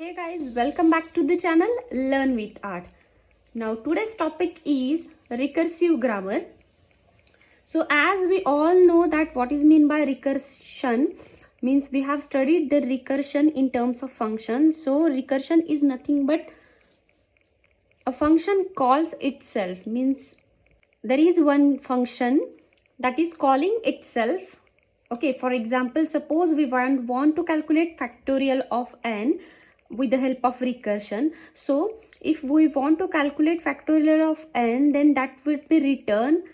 Hey guys, welcome back to the channel Learn with Art. Now today's topic is recursive grammar. So as we all know that what is meant by recursion means we have studied the recursion in terms of function. So recursion is nothing but a function calls itself, means there is one function that is calling itself. Okay, for example, suppose we want to calculate factorial of n with the help of recursion. So if we want to calculate factorial of n, then that would be written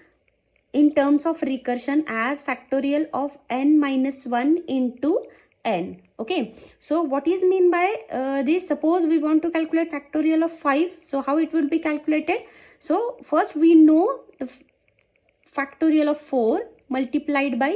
in terms of recursion as factorial of n minus 1 into n. Okay, so what is mean by this? Suppose we want to calculate factorial of 5. So how it will be calculated? So first we know the factorial of 4 multiplied by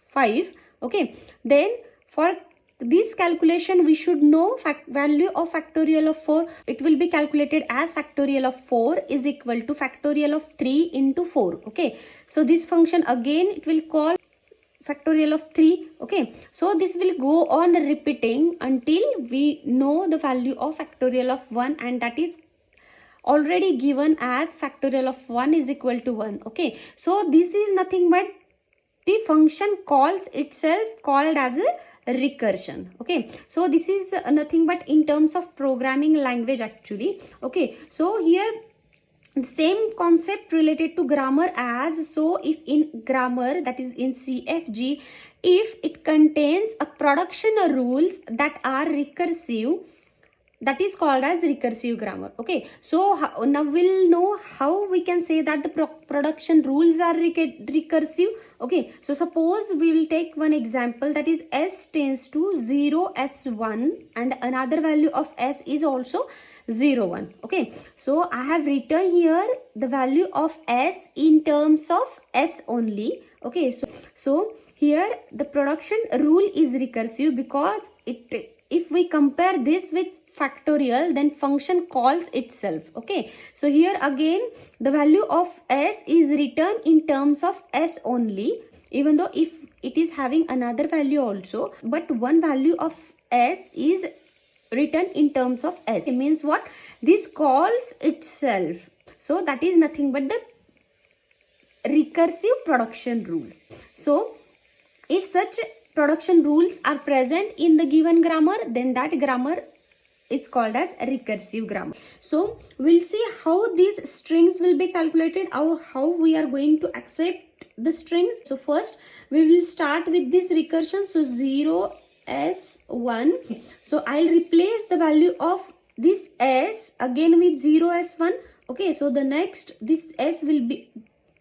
5. Okay, then for this calculation we should know value of factorial of 4. It will be calculated as factorial of 4 is equal to factorial of 3 into 4. Okay, so this function again it will call factorial of 3. Okay, so this will go on repeating until we know the value of factorial of 1, and that is already given as factorial of 1 is equal to 1. Okay, so this is nothing but the function calls itself, called as a recursion. Okay, so this is nothing but in terms of programming language actually. Okay, so here the same concept related to grammar as, so if in grammar, that is in CFG, if it contains a production rules that are recursive, that is called as recursive grammar. Okay, so now we'll know how we can say that the production rules are recursive. Okay, so suppose we will take one example, that is s tends to 0 s1 and another value of s is also 0 1. Okay, so I have written here the value of s in terms of s only. Okay, so here the production rule is recursive because if we compare this with factorial, then function calls itself. Okay, so here again the value of s is written in terms of s only, even though if it is having another value also, but one value of s is written in terms of s. It means what? This calls itself. So that is nothing but the recursive production rule. So if such production rules are present in the given grammar, then that grammar it's called as a recursive grammar. So we'll see how these strings will be calculated, or how we are going to accept the strings. So first we will start with this recursion. So 0 s1. So I'll replace the value of this s again with 0 s1. Okay, so the next this s will be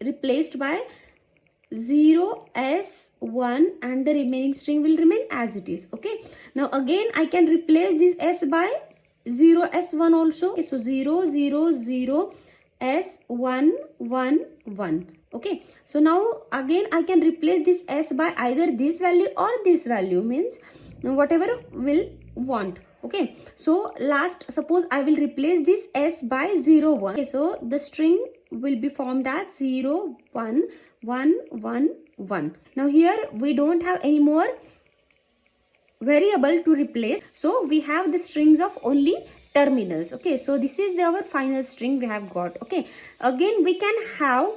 replaced by 0 s1 and the remaining string will remain as it is. Okay, now again I can replace this s by 0 s1 also. Okay, so 0 0 0 s1 1 1. Okay, so now again I can replace this s by either this value or this value, means whatever will want. Okay, so last suppose I will replace this s by 0 1. Okay, so the string will be formed as 0 1 1 1 1. Now here we don't have any more variable to replace, so we have the strings of only terminals. Okay, so this is our final string we have got. Okay, again we can have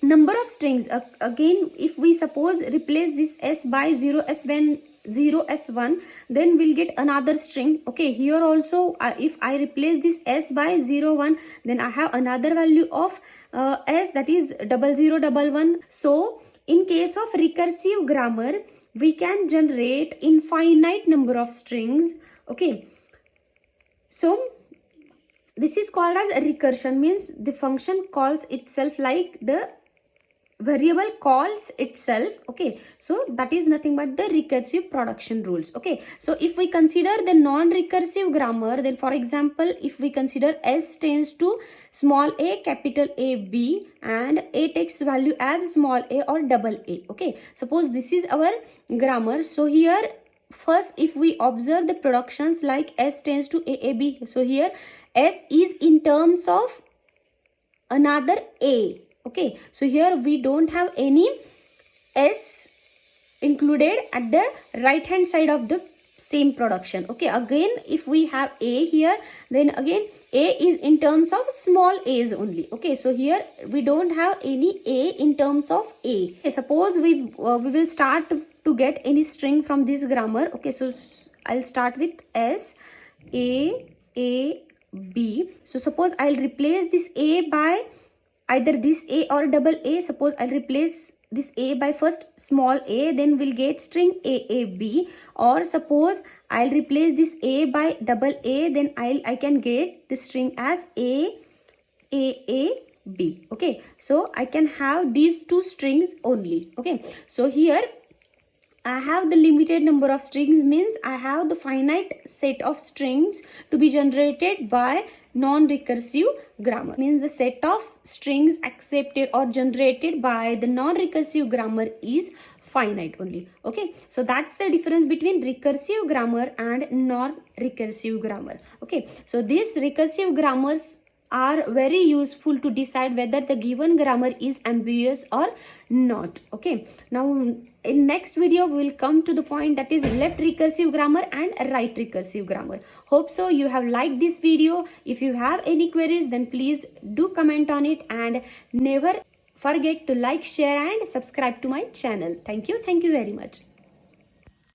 number of strings. Again if we suppose replace this s by 0 s1, then we'll get another string. Okay, here also if I replace this s by 0 1, then I have another value of s, that is 0011. So in case of recursive grammar we can generate infinite number of strings. Okay, so this is called as a recursion, means the function calls itself like the variable calls itself. Okay, so that is nothing but the recursive production rules. Okay, so if we consider the non-recursive grammar, then for example if we consider s tends to small a capital A B and a takes value as small a or double a. Okay, suppose this is our grammar. So here first if we observe the productions like s tends to a b, so here s is in terms of another a. Okay, so here we don't have any s included at the right hand side of the same production. Okay, again if we have A here, then again A is in terms of small a's only. Okay, so here we don't have any A in terms of A. Okay, suppose we will start to get any string from this grammar. Okay, so I'll start with S A B. So suppose I'll replace this A by either this A or double A. Suppose I'll replace this A by first small a, then we'll get string AAB. Or suppose I'll replace this A by double A, then I can get this string as AAB. Okay, so I can have these two strings only. Okay, so here I have the limited number of strings, means I have the finite set of strings to be generated by non-recursive grammar. Means the set of strings accepted or generated by the non-recursive grammar is finite only. Okay, so that's the difference between recursive grammar and non-recursive grammar. Okay, so these recursive grammars are very useful to decide whether the given grammar is ambiguous or not. Okay, now in next video we will come to the point, that is left recursive grammar and right recursive grammar. Hope so you have liked this video. If you have any queries, then please do comment on it, and never forget to like, share and subscribe to my channel. Thank you very much.